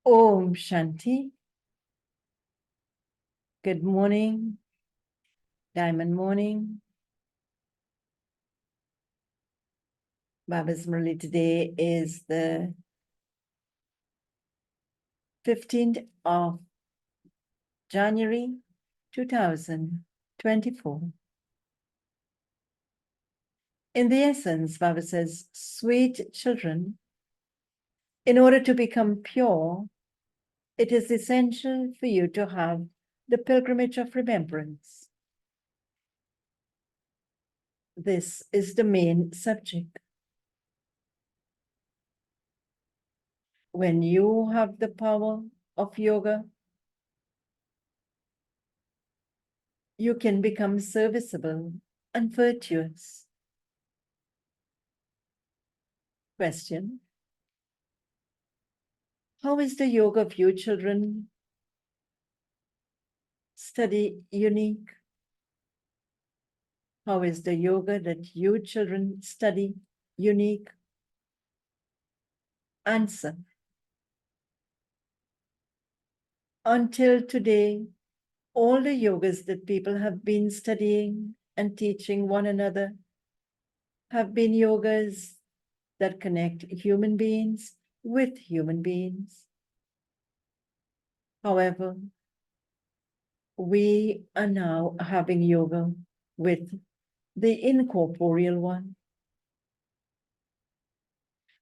Om Shanti. Good morning, Diamond Morning. Baba's Murli. Today is the 15th of January, 2024. In the essence, Baba says, sweet children, in order to become pure, it is essential for you to have the pilgrimage of remembrance. This is the main subject. When you have the power of yoga, you can become serviceable and virtuous. Question: how is the yoga of you children study unique? How is the yoga that you children study unique? Answer: until today, all the yogas that people have been studying and teaching one another have been yogas that connect human beings with human beings. However, we are now having yoga with the incorporeal one.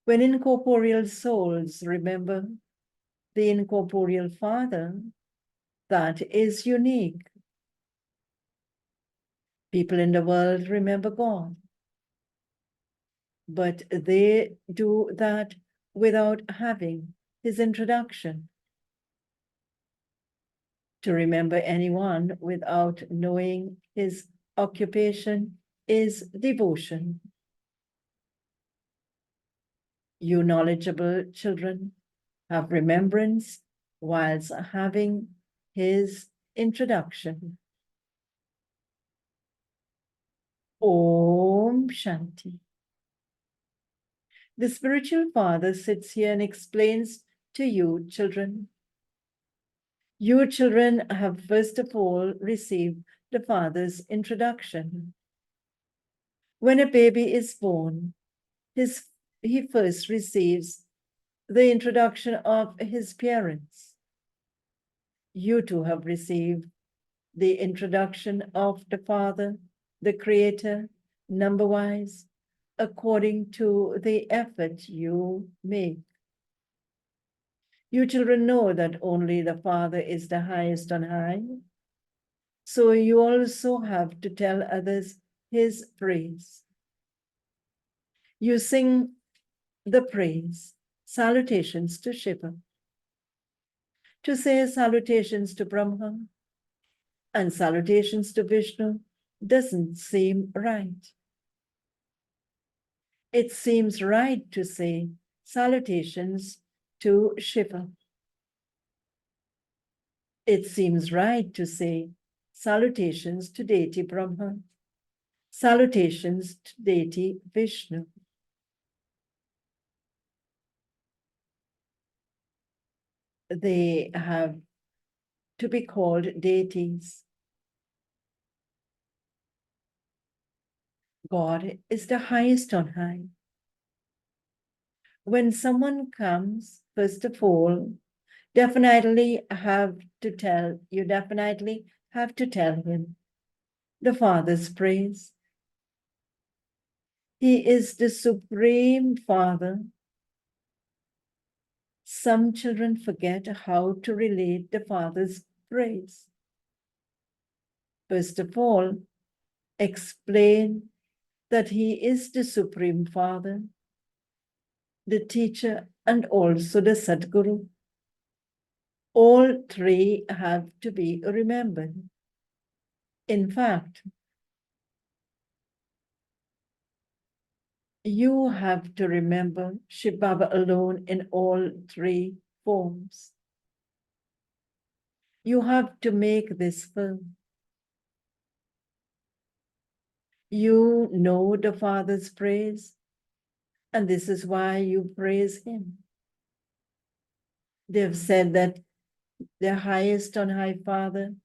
When incorporeal souls remember the incorporeal Father, that is unique. People in the world remember God, but they do that without having his introduction. To remember anyone without knowing his occupation is devotion. You knowledgeable children have remembrance whilst having his introduction. Om Shanti. The spiritual father sits here and explains to you, children. You children have first of all received the father's introduction. When a baby is born, he first receives the introduction of his parents. You too have received the introduction of the Father, the Creator, number-wise, according to the effort you make. You children know that only the Father is the highest on high, so you also have to tell others his praise. You sing the praise, salutations to Shiva. To say salutations to Brahma and salutations to Vishnu doesn't seem right. It seems right to say salutations to Shiva. It seems right to say salutations to deity Brahma, salutations to deity Vishnu. They have to be called deities. God is the highest on high. When someone comes, first of all, you definitely have to tell him the Father's praise. He is the Supreme Father. Some children forget how to relate the Father's praise. First of all, explain that he is the Supreme Father, the teacher, and also the Sadguru. All three have to be remembered. In fact, you have to remember Shiv Baba alone in all three forms. You have to make this firm. You know the Father's praise, and this is why you praise him. They have said that their highest on high Father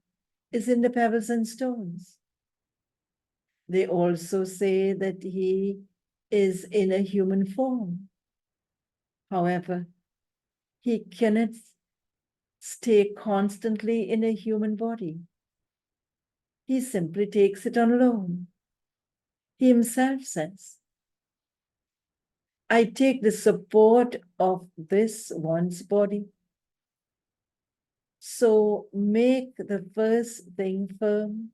is in the pebbles and stones. They also say that he is in a human form. However, he cannot stay constantly in a human body. He simply takes it on loan. He himself says, I take the support of this one's body. So make the first thing firm,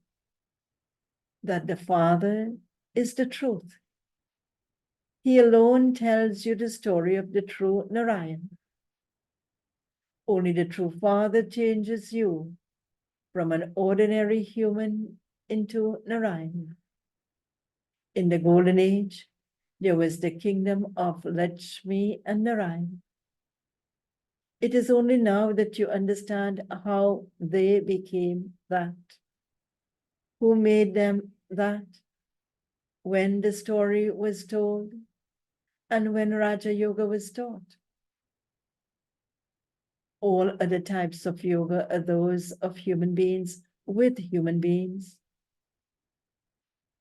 that the Father is the truth. He alone tells you the story of the true Narayan. Only the true Father changes you from an ordinary human into Narayan. In the Golden Age, there was the kingdom of Lakshmi and Narayan. It is only now that you understand how they became that. Who made them that? When the story was told, and when Raja Yoga was taught. All other types of yoga are those of human beings with human beings.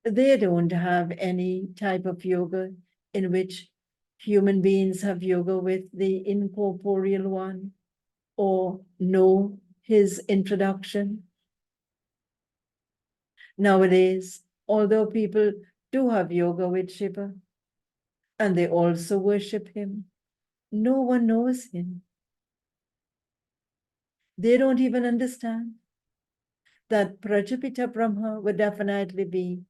They don't have any type of yoga in which human beings have yoga with the incorporeal one or know his introduction. Nowadays, although people do have yoga with Shiva and they also worship him, no one knows him. They don't even understand that Prajapita Brahma would definitely be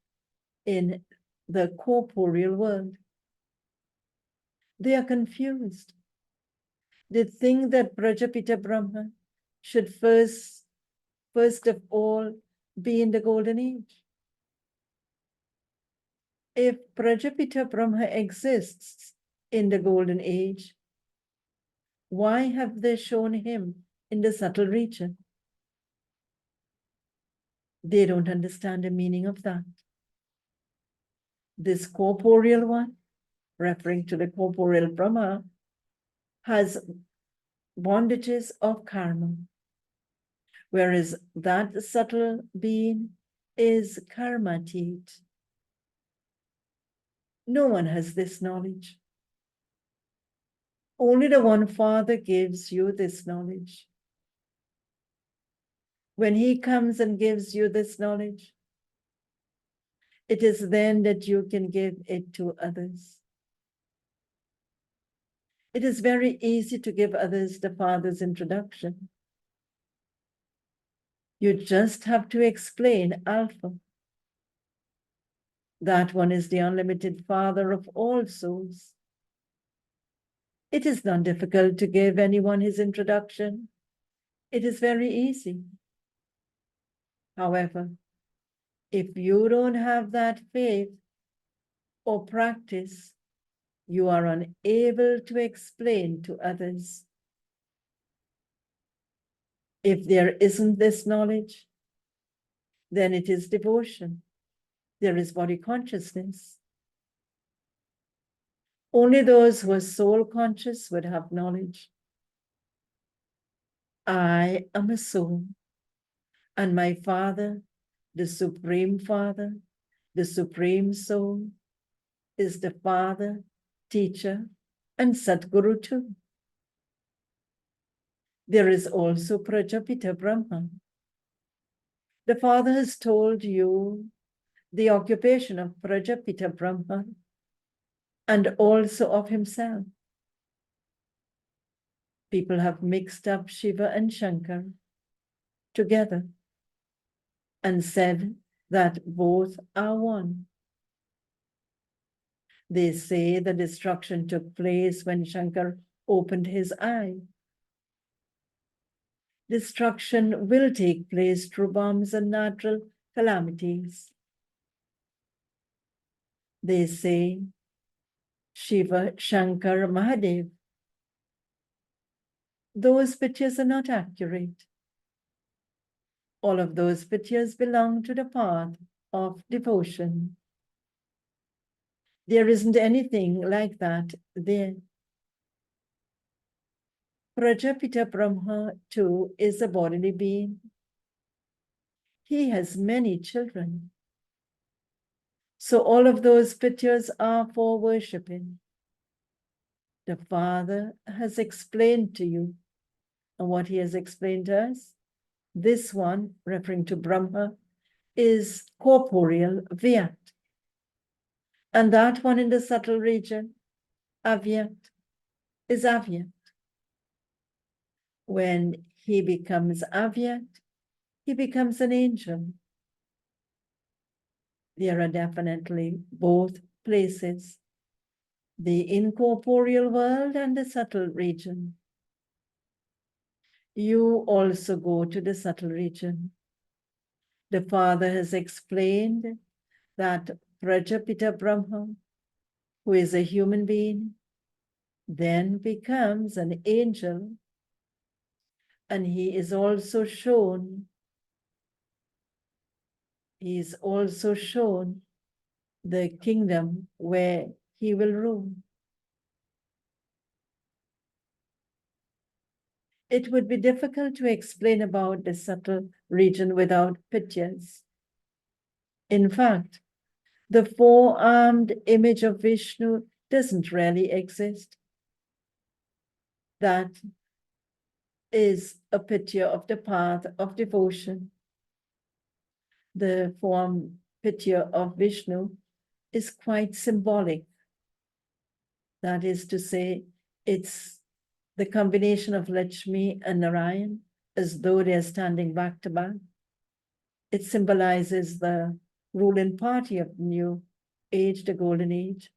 in the corporeal world. They are confused. They think that Prajapita Brahma should first of all be in the golden age. If Prajapita Brahma exists in the golden age, why have they shown him in the subtle region? They don't understand the meaning of that. This corporeal one, referring to the corporeal Brahma, has bondages of karma, whereas that subtle being is karmatit. No one has this knowledge. Only the one Father gives you this knowledge. When he comes and gives you this knowledge, it is then that you can give it to others. It is very easy to give others the Father's introduction. You just have to explain Alpha. That one is the unlimited Father of all souls. It is not difficult to give anyone his introduction. It is very easy. However, if you don't have that faith or practice, you are unable to explain to others. If there isn't this knowledge, then it is devotion. There is body consciousness. Only those who are soul conscious would have knowledge. I am a soul, and my Father, the Supreme Father, the Supreme Soul, is the Father, Teacher, and Sadguru too. There is also Prajapita Brahma. The Father has told you the occupation of Prajapita Brahma and also of himself. People have mixed up Shiva and Shankar together and said that both are one. They say the destruction took place when Shankar opened his eye. Destruction will take place through bombs and natural calamities. They say Shiva, Shankar, Mahadev. Those pictures are not accurate. All of those pictures belong to the path of devotion. There isn't anything like that there. Prajapita Brahma too is a bodily being. He has many children. So all of those pictures are for worshipping. The Father has explained to you, and what he has explained to us, this one, referring to Brahma, is corporeal, Vyat. And that one in the subtle region, Avyat, is Avyat. When he becomes Avyat, he becomes an angel. There are definitely both places, the incorporeal world and the subtle region. You also go to the subtle region. The Father has explained that Prajapita Brahma, who is a human being, then becomes an angel, and he is also shown the kingdom where he will rule. It would be difficult to explain about the subtle region without pictures. In fact, the four-armed image of Vishnu doesn't really exist. That is a picture of the path of devotion. The form picture of Vishnu is quite symbolic. That is to say, it's the combination of Lakshmi and Narayan, as though they're standing back to back. It symbolizes the ruling party of the new age, the golden age.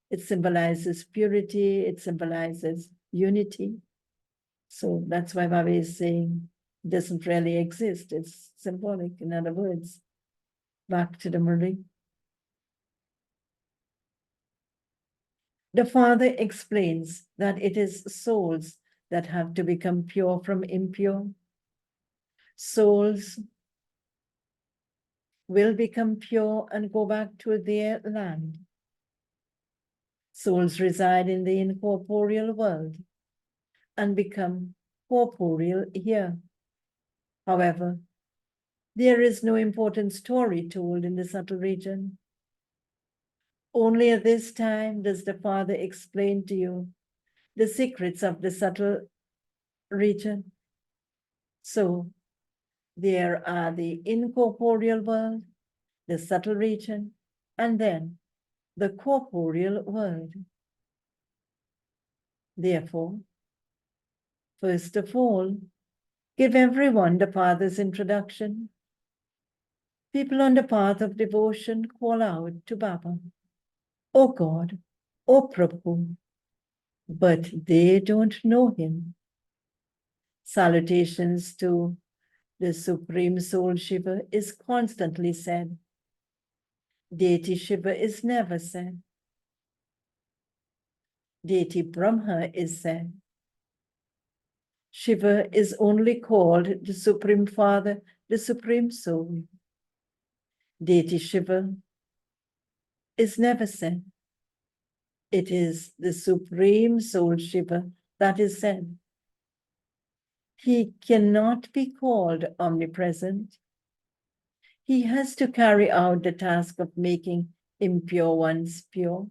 It symbolizes purity, it symbolizes unity. So that's why Baba is saying it doesn't really exist. It's symbolic, in other words. Back to the Murli. The Father explains that it is souls that have to become pure from impure. Souls will become pure and go back to their land. Souls reside in the incorporeal world and become corporeal here. However, there is no important story told in the subtle region. Only at this time does the Father explain to you the secrets of the subtle region. So there are the incorporeal world, the subtle region, and then the corporeal world. Therefore, first of all, give everyone the Father's introduction. People on the path of devotion call out to Baba, "Oh God, oh Prabhu," but they don't know him. Salutations to the Supreme Soul Shiva is constantly said. Deity Shiva is never said. Deity Brahma is said. Shiva is only called the Supreme Father, the Supreme Soul. Deity Shiva is never said. It is the Supreme Soul Shiva that is said. He cannot be called omnipresent. He has to carry out the task of making impure ones pure.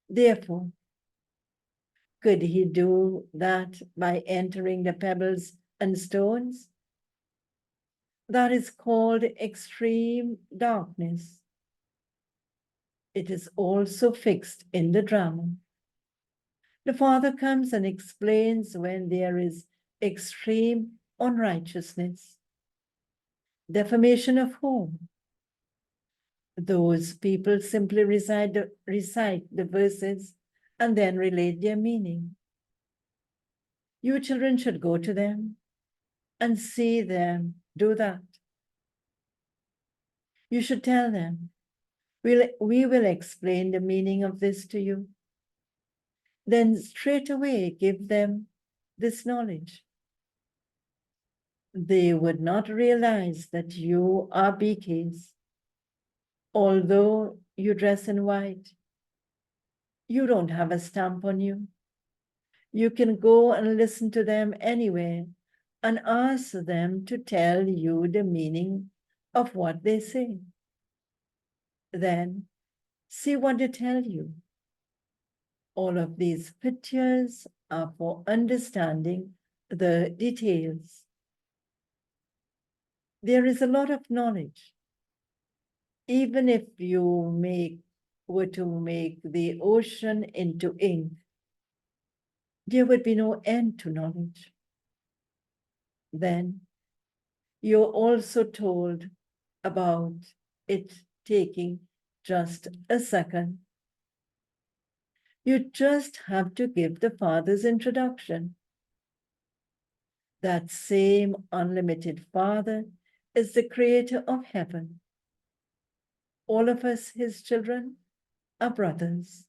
Therefore, could he do that by entering the pebbles and stones? That is called extreme darkness. It is also fixed in the drama. The Father comes and explains when there is extreme unrighteousness. Defamation of whom? Those people simply recite the verses and then relate their meaning. You children should go to them and see them do that. You should tell them, we will explain the meaning of this to you. Then straight away give them this knowledge. They would not realize that you are BKs. Although you dress in white, you don't have a stamp on you. You can go and listen to them anywhere and ask them to tell you the meaning of what they say. Then see what they tell you. All of these pictures are for understanding the details. There is a lot of knowledge. Even if you were to make the ocean into ink, there would be no end to knowledge. Then you're also told about it taking just a second. You just have to give the Father's introduction. That same unlimited Father is the creator of heaven. All of us, his children, are brothers.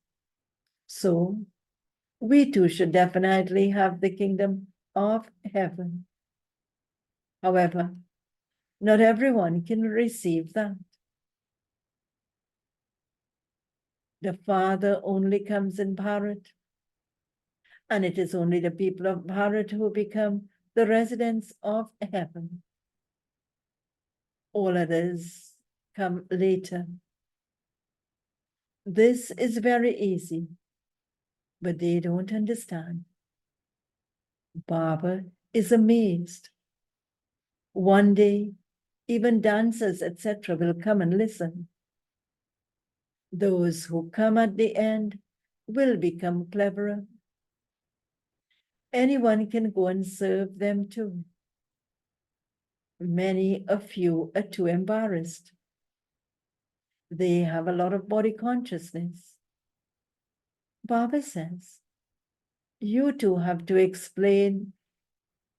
So we too should definitely have the kingdom of heaven. However, not everyone can receive that. The Father only comes in Bharat, and it is only the people of Bharat who become the residents of heaven. All others come later. This is very easy, but they don't understand. Baba is amazed. One day, even dancers, etc., will come and listen. Those who come at the end will become cleverer. Anyone can go and serve them too. Many of you are too embarrassed. They have a lot of body consciousness. Baba says, you too have to explain.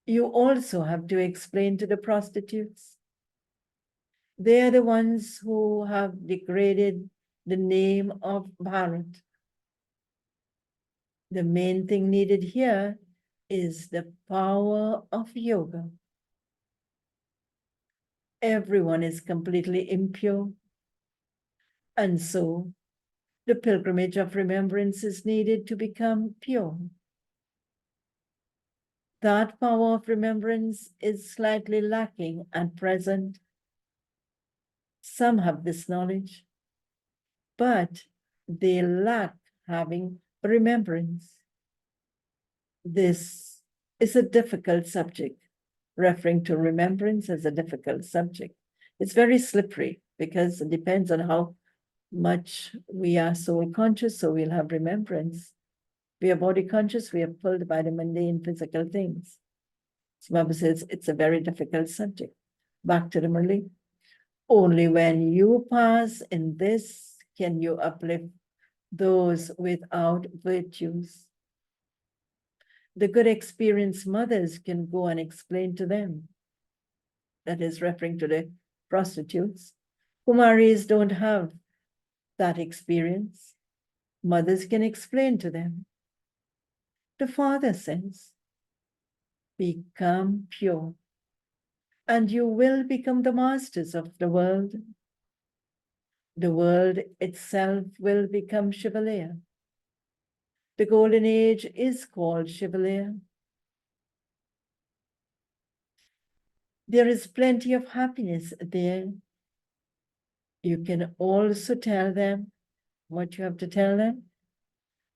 You also have to explain to the prostitutes. They are the ones who have degraded the name of Bharat. The main thing needed here is the power of yoga. Everyone is completely impure. And so the pilgrimage of remembrance is needed to become pure. That power of remembrance is slightly lacking at present. Some have this knowledge, but they lack having remembrance. This is a difficult subject, referring to remembrance as a difficult subject. It's very slippery because it depends on how much we are soul conscious, so we'll have remembrance. We are body conscious, we are pulled by the mundane physical things. So Baba says it's a very difficult subject. Back to the Murli. Only when you pass in this can you uplift those without virtues. The good experienced mothers can go and explain to them. That is referring to the prostitutes. Kumaris don't have that experience. Mothers can explain to them. The Father says, become pure, and you will become the masters of the world. The world itself will become Shivalaya. The golden age is called Shivalaya. There is plenty of happiness there. You can also tell them what you have to tell them.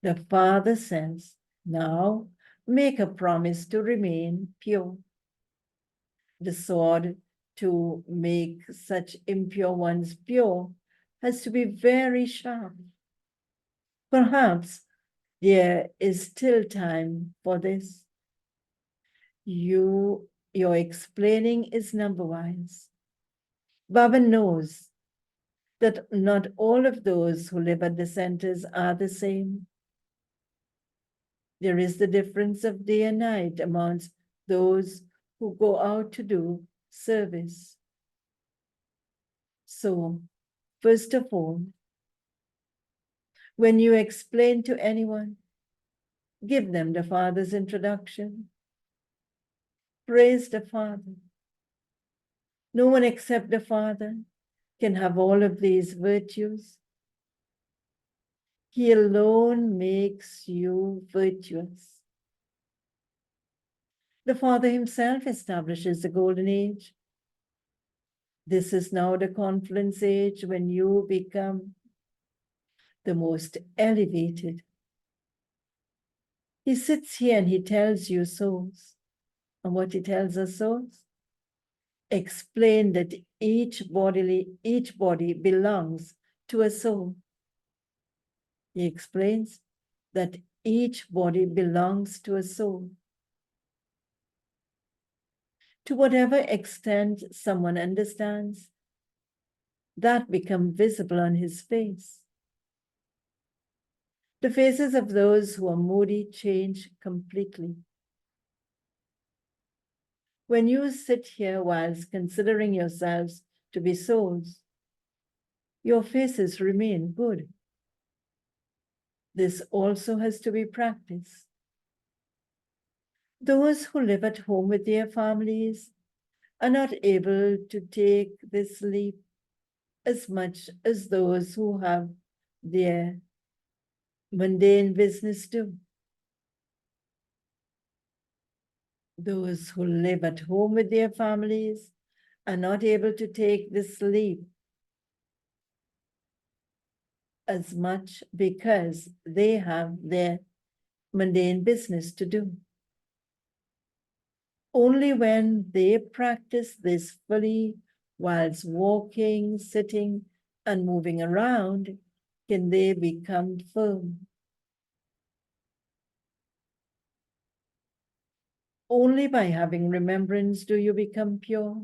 The Father says, now make a promise to remain pure. The sword to make such impure ones pure has to be very sharp. Perhaps there is still time for this. Your explaining is number-wise. Baba knows that not all of those who live at the centers are the same. There is the difference of day and night amongst those who go out to do service. So, first of all, when you explain to anyone, give them the Father's introduction. Praise the Father. No one except the Father can have all of these virtues. He alone makes you virtuous. The Father himself establishes the golden age. This is now the confluence age when you become the most elevated. He sits here and he tells you souls. And what he tells us souls? Explain that each body belongs to a soul. He explains that each body belongs to a soul. To whatever extent someone understands, that becomes visible on his face. The faces of those who are moody change completely. When you sit here whilst considering yourselves to be souls, your faces remain good. This also has to be practiced. Those who live at home with their families are not able to take this leap as much as those who have their mundane business do. Those who live at home with their families are not able to take this leap as much because they have their mundane business to do. Only when they practice this fully whilst walking, sitting, and moving around can they become firm. Only by having remembrance do you become pure.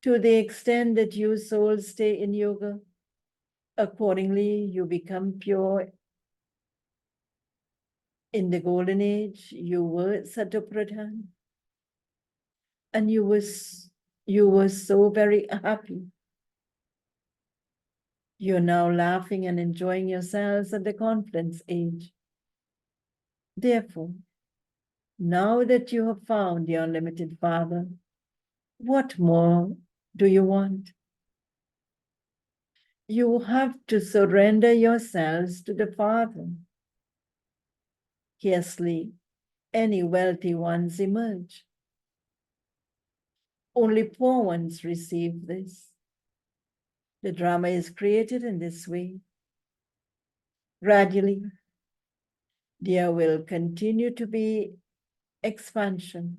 To the extent that you souls stay in yoga, accordingly you become pure. In the golden age, you were Satopradhan, and you were so very happy. You're now laughing and enjoying yourselves at the confluence age. Therefore, now that you have found your unlimited Father, what more do you want? You have to surrender yourselves to the Father. Scarcely any wealthy ones emerge. Only poor ones receive this. The drama is created in this way. Gradually, there will continue to be expansion.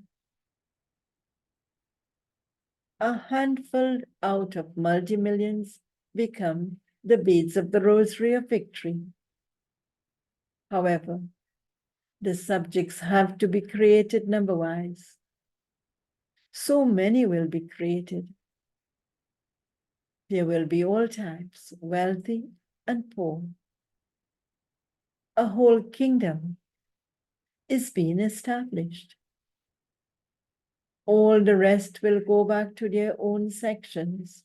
A handful out of multi-millions become the beads of the rosary of victory. However, the subjects have to be created number-wise. So many will be created. There will be all types, wealthy and poor. A whole kingdom is being established. All the rest will go back to their own sections.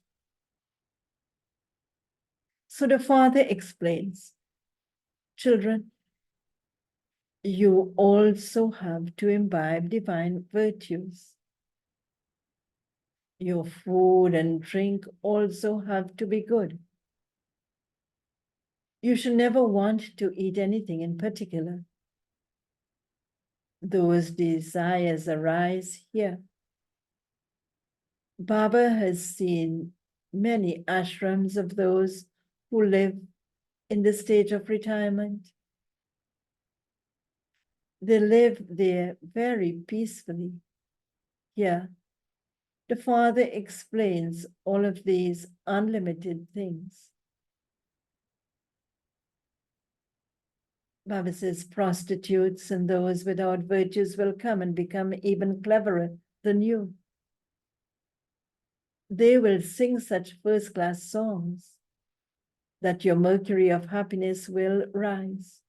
So the Father explains, children, you also have to imbibe divine virtues. Your food and drink also have to be good. You should never want to eat anything in particular. Those desires arise here. Baba has seen many ashrams of those who live in the stage of retirement. They live there very peacefully. Here, the Father explains all of these unlimited things. Baba says prostitutes and those without virtues will come and become even cleverer than you. They will sing such first-class songs that your mercury of happiness will rise.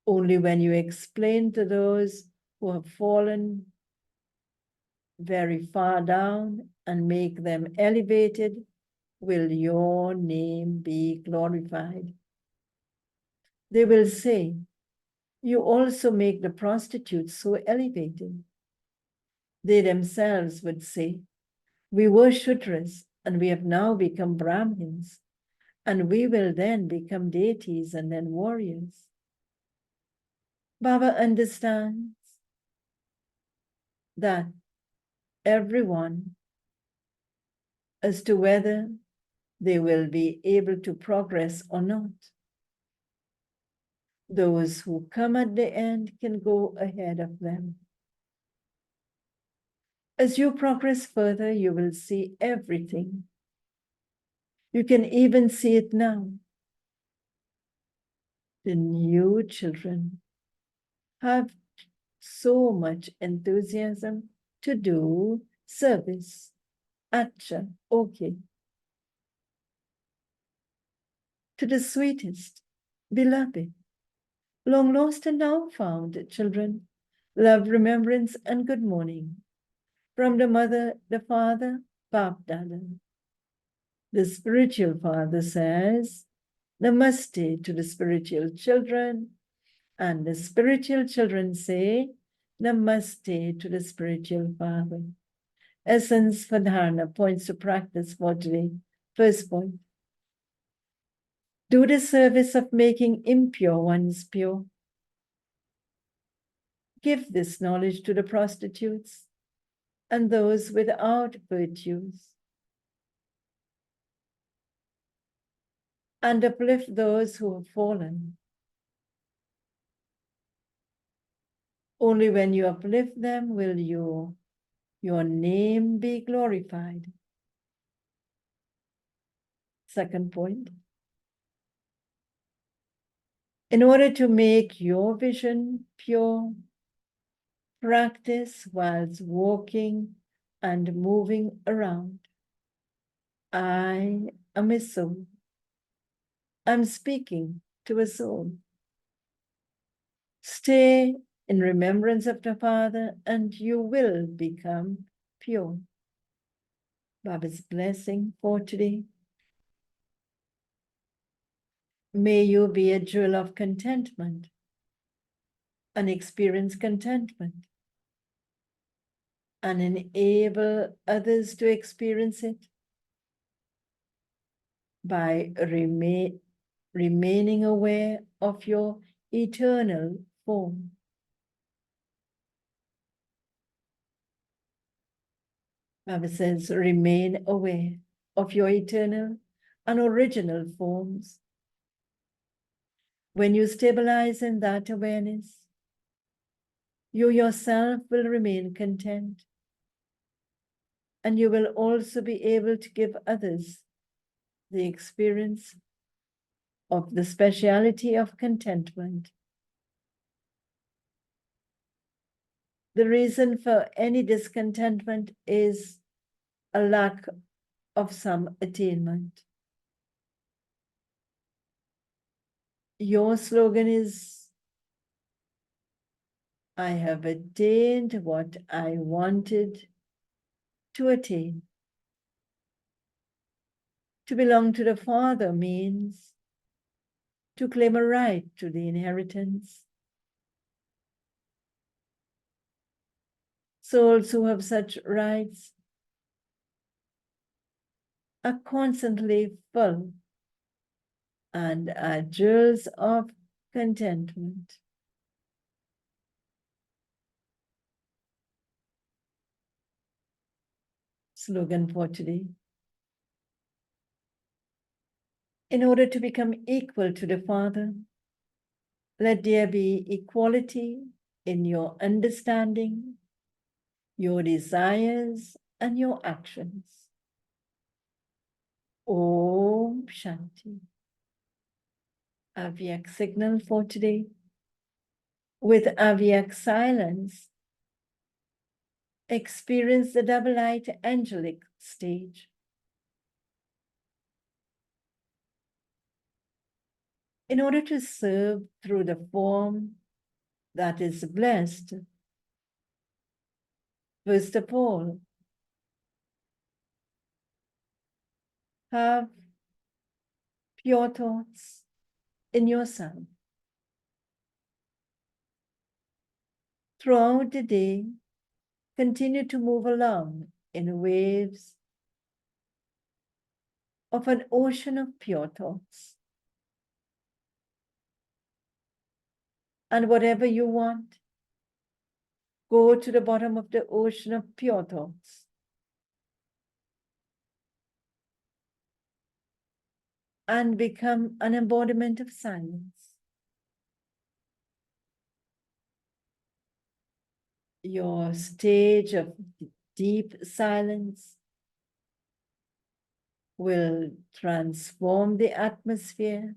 Only when you explain to those who have fallen very far down and make them elevated will your name be glorified. They will say, you also make the prostitutes so elevated. They themselves would say, we were Shudras and we have now become Brahmins, and we will then become deities and then warriors. Baba understands that everyone, as to whether they will be able to progress or not. Those who come at the end can go ahead of them. As you progress further, you will see everything. You can even see it now. The new children have so much enthusiasm to do service. Acha, okay. To the sweetest, beloved, long lost and now found children, love, remembrance, and good morning. From the mother, the father, Bap Dada. The spiritual father says, Namaste to the spiritual children, and the spiritual children say, Namaste to the spiritual father. Essence for dharana, points to practice for today. First point. Do the service of making impure ones pure. Give this knowledge to the prostitutes and those without virtues, and uplift those who have fallen. Only when you uplift them will your name be glorified. Second point. In order to make your vision pure, practice whilst walking and moving around. I am a soul. I'm speaking to a soul. Stay in remembrance of the Father, and you will become pure. Baba's blessing for today. May you be a jewel of contentment and experience contentment and enable others to experience it by remaining aware of your eternal form. Baba says, remain aware of your eternal and original forms. When you stabilize in that awareness, you yourself will remain content, and you will also be able to give others the experience of the speciality of contentment. The reason for any discontentment is a lack of some attainment. Your slogan is, I have attained what I wanted to attain. To belong to the Father means to claim a right to the inheritance. Souls who have such rights are constantly full and are jewels of contentment. Slogan for today. In order to become equal to the Father, let there be equality in your understanding, your desires, and your actions. Om Shanti. Avyak signal for today. With Avyak silence, experience the double light angelic stage. In order to serve through the form that is blessed, first of all, have pure thoughts in yourself. Throughout the day, continue to move along in waves of an ocean of pure thoughts. and whatever you want. Go to the bottom of the ocean of pure thoughts. And become an embodiment of silence. Your stage of deep silence will transform the atmosphere,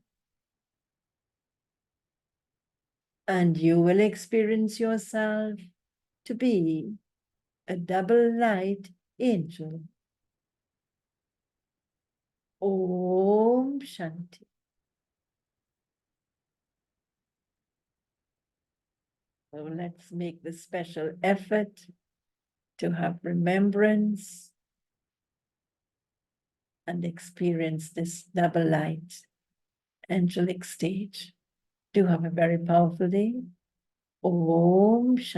and you will experience yourself to be a double light angel. Om Shanti. So let's make the special effort to have remembrance and experience this double light angelic stage. Do have a very powerful day. Om Shanti.